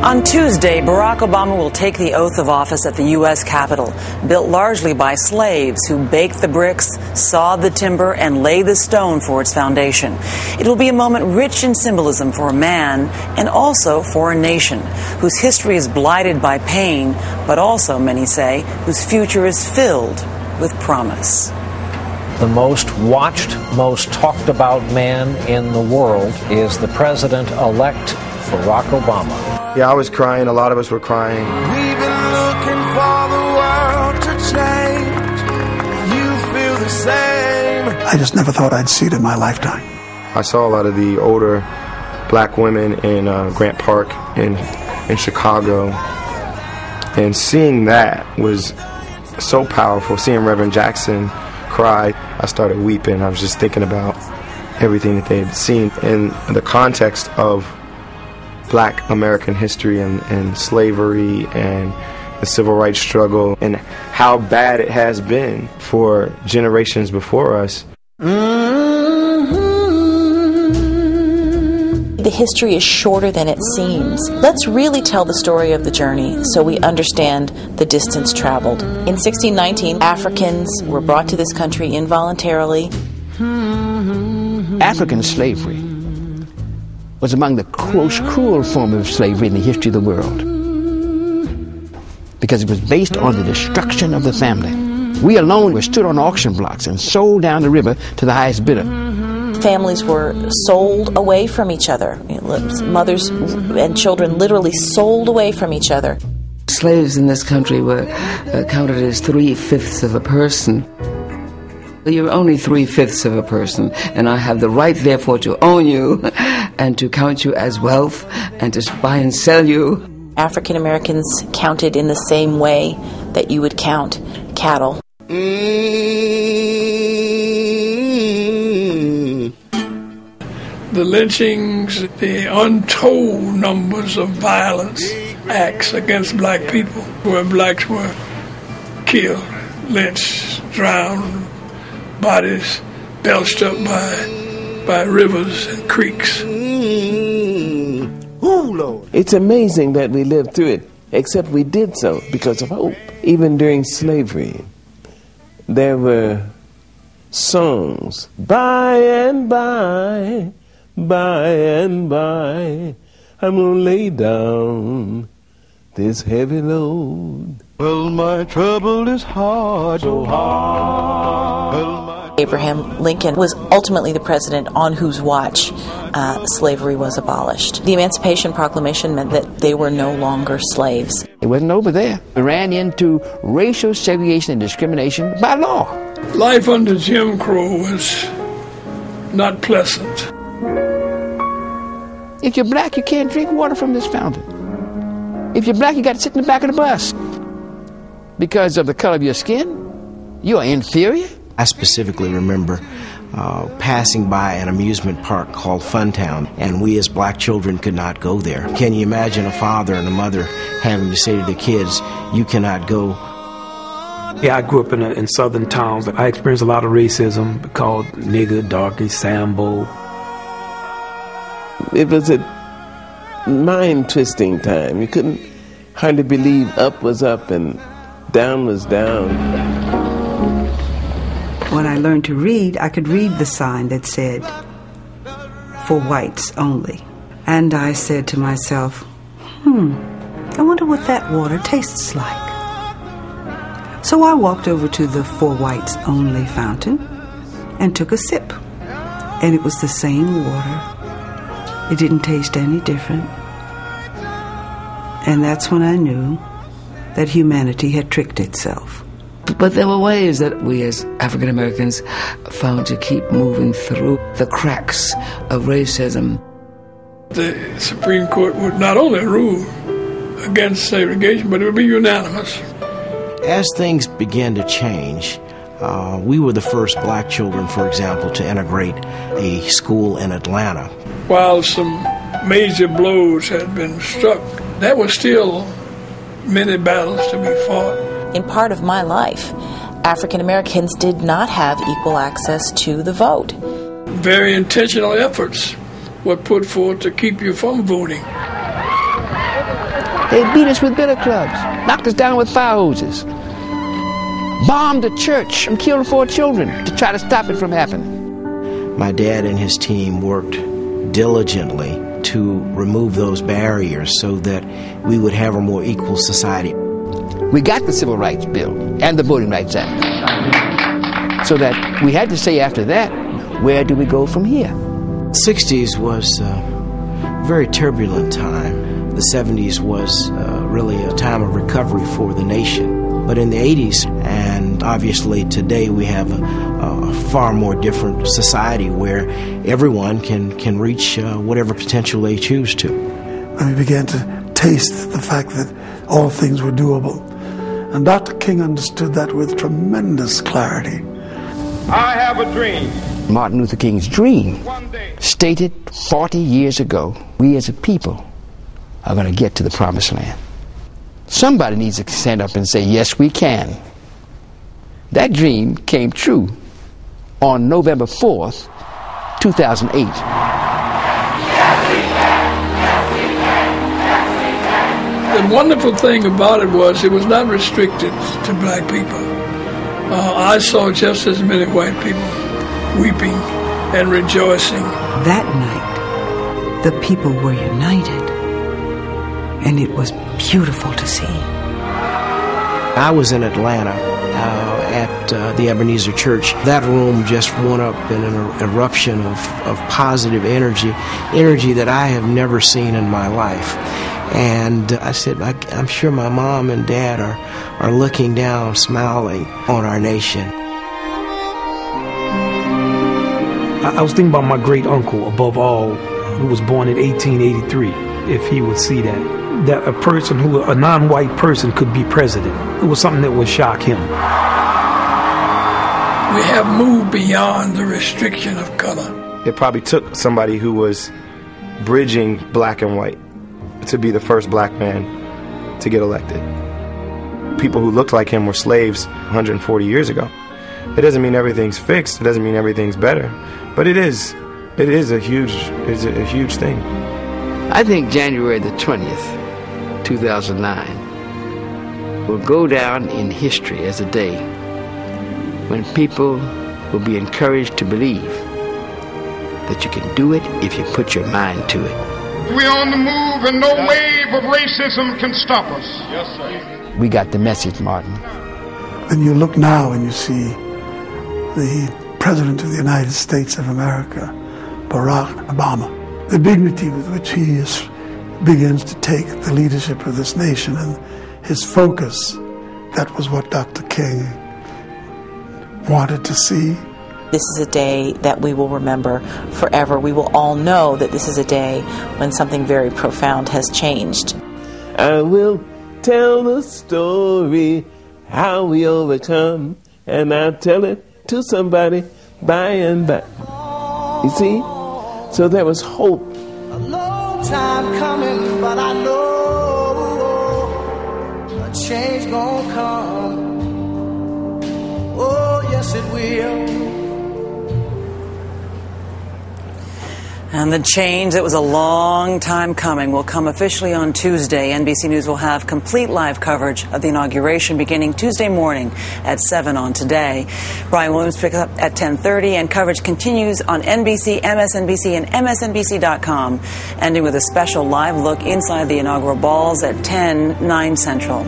On Tuesday, Barack Obama will take the oath of office at the U.S. Capitol, built largely by slaves who baked the bricks, sawed the timber, and laid the stone for its foundation. It will be a moment rich in symbolism for a man and also for a nation whose history is blighted by pain, but also, many say, whose future is filled with promise. The most watched, most talked about man in the world is the president-elect Barack Obama. Yeah, I was crying. A lot of us were crying. We've been looking for the world to change. You feel the same. I just never thought I'd see it in my lifetime. I saw a lot of the older black women in Grant Park in Chicago. And seeing that was so powerful. Seeing Reverend Jackson cry, I started weeping. I was just thinking about everything that they had seen in the context of Black American history and slavery and the civil rights struggle and how bad it has been for generations before us. The history is shorter than it seems. Let's really tell the story of the journey so we understand the distance traveled. In 1619, Africans were brought to this country involuntarily. African slavery was among the most cruel form of slavery in the history of the world because it was based on the destruction of the family. We alone were stood on auction blocks and sold down the river to the highest bidder. Families were sold away from each other. Mothers and children literally sold away from each other. Slaves in this country were counted as 3/5 of a person. You're only 3/5 of a person, and I have the right, therefore, to own you and to count you as wealth and to buy and sell you. African Americans counted in the same way that you would count cattle. The lynchings, the untold numbers of violence acts against black people, where blacks were killed, lynched, drowned, bodies belched up by rivers and creeks. It's amazing that we lived through it, except we did so because of hope. Even during slavery, there were songs, by and by, I'm gonna lay down this heavy load. Well, my trouble is hard, so hard. Abraham Lincoln was ultimately the president on whose watch slavery was abolished. The Emancipation Proclamation meant that they were no longer slaves. It wasn't over there. We ran into racial segregation and discrimination by law. Life under Jim Crow was not pleasant. If you're black, you can't drink water from this fountain. If you're black, you got to sit in the back of the bus. Because of the color of your skin, you are inferior. I specifically remember passing by an amusement park called Funtown, and we as black children could not go there. Can you imagine a father and a mother having to say to the kids, you cannot go? Yeah, I grew up in southern towns. I experienced a lot of racism, called nigger, darky, Sambo. It was a mind-twisting time. You couldn't hardly believe up was up and down was down. When I learned to read, I could read the sign that said, for whites only. And I said to myself, I wonder what that water tastes like. So I walked over to the for whites only fountain and took a sip. And it was the same water. It didn't taste any different. And that's when I knew that humanity had tricked itself. But there were ways that we as African Americans found to keep moving through the cracks of racism. The Supreme Court would not only rule against segregation, but it would be unanimous. As things began to change, we were the first black children, for example, to integrate a school in Atlanta. While some major blows had been struck, there were still many battles to be fought. In part of my life, African Americans did not have equal access to the vote. Very intentional efforts were put forth to keep you from voting. They beat us with billy clubs, knocked us down with fire hoses, bombed a church and killed 4 children to try to stop it from happening. My dad and his team worked diligently to remove those barriers so that we would have a more equal society. We got the Civil Rights Bill and the Voting Rights Act. So that we had to say after that, where do we go from here? The 60s was a very turbulent time. The 70s was really a time of recovery for the nation. But in the 80s, and obviously today, we have a far more different society where everyone can reach whatever potential they choose to. And we began to taste the fact that all things were doable. And Dr. King understood that with tremendous clarity. I have a dream. Martin Luther King's dream, stated 40 years ago, we as a people are going to get to the promised land. Somebody needs to stand up and say, yes, we can. That dream came true on November 4th, 2008. The wonderful thing about it was not restricted to black people. I saw just as many white people weeping and rejoicing. That night, the people were united, and it was beautiful to see. I was in Atlanta at the Ebenezer Church. That room just went up in an eruption of positive energy that I have never seen in my life. And I said, I'm sure my mom and dad are looking down, smiling on our nation. I was thinking about my great uncle, above all, who was born in 1883, if he would see that a person a non-white person could be president. It was something that would shock him. We have moved beyond the restriction of color. It probably took somebody who was bridging black and white to be the first black man to get elected. People who looked like him were slaves 140 years ago. It doesn't mean everything's fixed. It doesn't mean everything's better. But it is a huge thing. I think January the 20th, 2009, will go down in history as a day when people will be encouraged to believe that you can do it if you put your mind to it. We're on the move and no wave of racism can stop us. Yes, sir. We got the message, Martin. And you look now and you see the President of the United States of America, Barack Obama, the dignity with which he begins to take the leadership of this nation and his focus. That was what Dr. King wanted to see. This is a day that we will remember forever. We will all know that this is a day when something very profound has changed. I will tell the story how we overcome, and I'll tell it to somebody by and by. You see? So there was hope. A long time coming, but I know a change gonna come. Oh, yes it will. And the change that was a long time coming will come officially on Tuesday. NBC News will have complete live coverage of the inauguration beginning Tuesday morning at 7 on Today. Brian Williams picks up at 10:30, and coverage continues on NBC, MSNBC, and MSNBC.com, ending with a special live look inside the inaugural balls at 10, 9 Central.